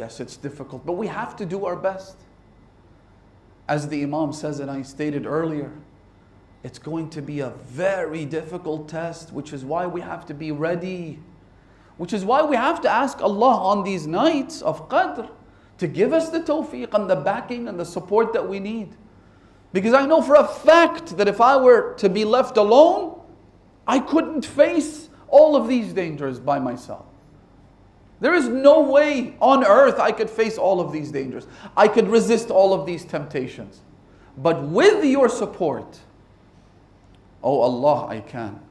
Yes, it's difficult, but we have to do our best. As the Imam says, and I stated earlier, it's going to be a very difficult test, which is why we have to be ready. Which is why we have to ask Allah on these nights of Qadr to give us the tawfiq and the backing and the support that we need. Because I know for a fact that if I were to be left alone, I couldn't face all of these dangers by myself. There is no way on earth I could face all of these dangers. I could resist all of these temptations. But with your support, oh Allah, I can.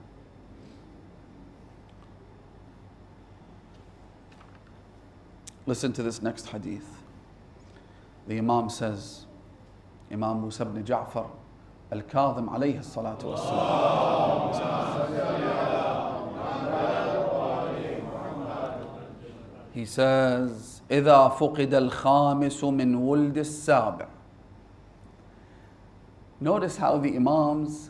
Listen to this next hadith. The Imam says, Imam Musa ibn Ja'far al-Kadhim alayhi salatu wassalam. He says, إِذَا فُقِدَ الْخَامِسُ مِنْ وُلْدِ السَّابِعِ. Notice how the Imams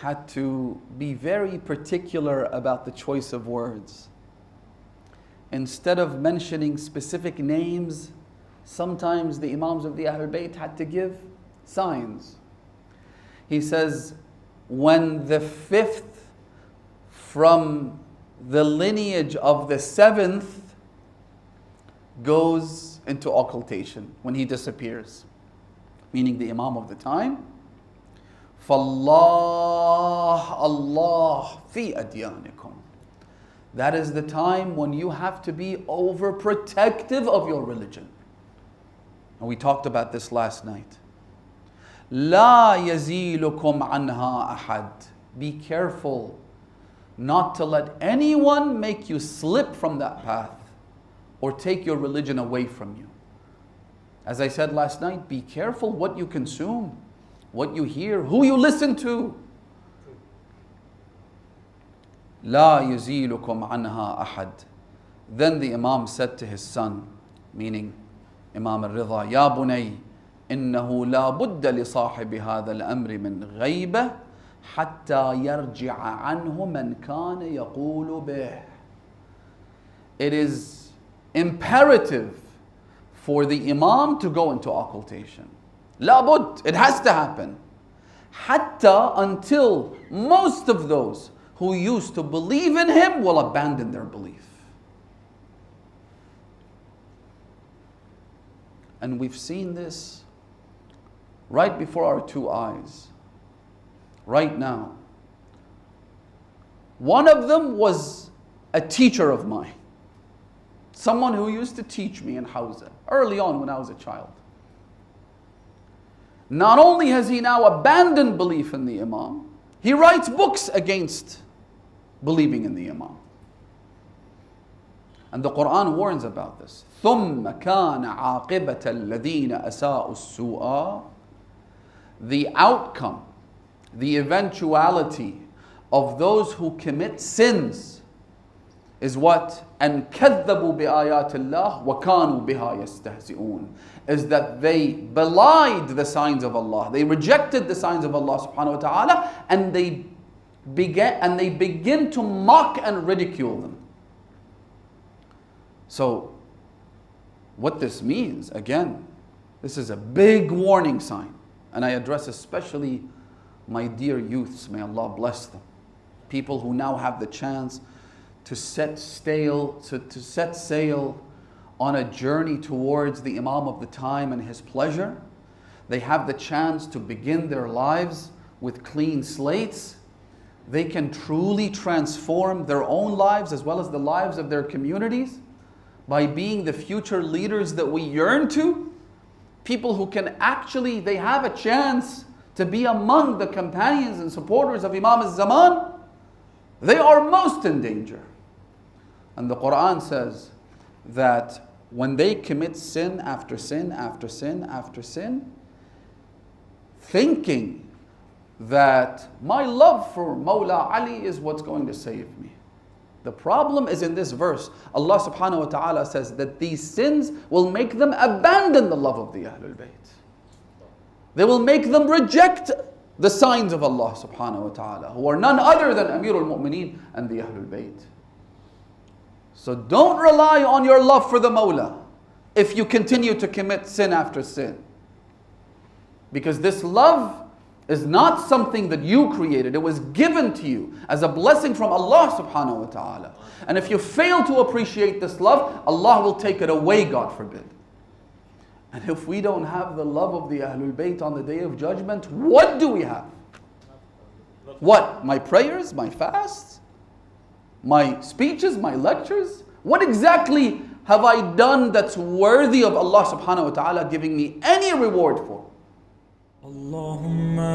had to be very particular about the choice of words. Instead of mentioning specific names, sometimes the Imams of the Ahlul Bayt had to give signs. He says, when the fifth from the lineage of the seventh goes into occultation, when he disappears, meaning the Imam of the time, فَاللَّهُ Allah fi adyanikum. That is the time when you have to be overprotective of your religion. And we talked about this last night. لا يزيلكم عنها أحد. Be careful not to let anyone make you slip from that path or take your religion away from you. As I said last night, be careful what you consume, what you hear, who you listen to. لا يزيلكم عنها أحد. Then the Imam said to his son, meaning Imam al-Ridha, يا بني إنه لا بد لصاحب هذا الأمر من غيبة حتى يرجع عنه من كان يقول به. It is imperative for the Imam to go into occultation. لابد, it has to happen. حتى, until most of those who used to believe in him will abandon their belief. And we've seen this right before our two eyes, right now. One of them was a teacher of mine, someone who used to teach me in Hawza early on when I was a child. Not only has he now abandoned belief in the Imam, he writes books against believing in the Imam. And the Quran warns about this. ثُمَّ كَانَ عَاقِبَةَ الَّذِينَ أَسَاءُوا السُّوءَ. The outcome, the eventuality of those who commit sins is what? أَنْ كَذَّبُوا بِآيَاتِ اللَّهِ وَكَانُوا بِهَا يَسْتَهْزِئُونَ. Is that they belied the signs of Allah. They rejected the signs of Allah subhanahu wa ta'ala, and they begin to mock and ridicule them. So, what this means, again, this is a big warning sign. And I address especially my dear youths, may Allah bless them. People who now have the chance to set sail on a journey towards the Imam of the time and his pleasure. They have the chance to begin their lives with clean slates. They can truly transform their own lives as well as the lives of their communities by being the future leaders that we yearn to. People who can actually, they have a chance to be among the companions and supporters of Imam al-Zaman. They are most in danger. And the Quran says that when they commit sin after sin after sin after sin, thinking that my love for Mawla Ali is what's going to save me. The problem is in this verse. Allah subhanahu wa ta'ala says that these sins will make them abandon the love of the Ahlul Bayt. They will make them reject the signs of Allah subhanahu wa ta'ala, who are none other than Amirul Mu'mineen and the Ahlul Bayt. So don't rely on your love for the Mawla. if you continue to commit sin after sin. Because this love is not something that you created. It was given to you as a blessing from Allah subhanahu wa ta'ala. And if you fail to appreciate this love, Allah will take it away, God forbid. And if we don't have the love of the Ahlul Bayt on the Day of Judgment, what do we have? What? My prayers? My fasts? My speeches? My lectures? What exactly have I done that's worthy of Allah subhanahu wa ta'ala giving me any reward for? Allahumma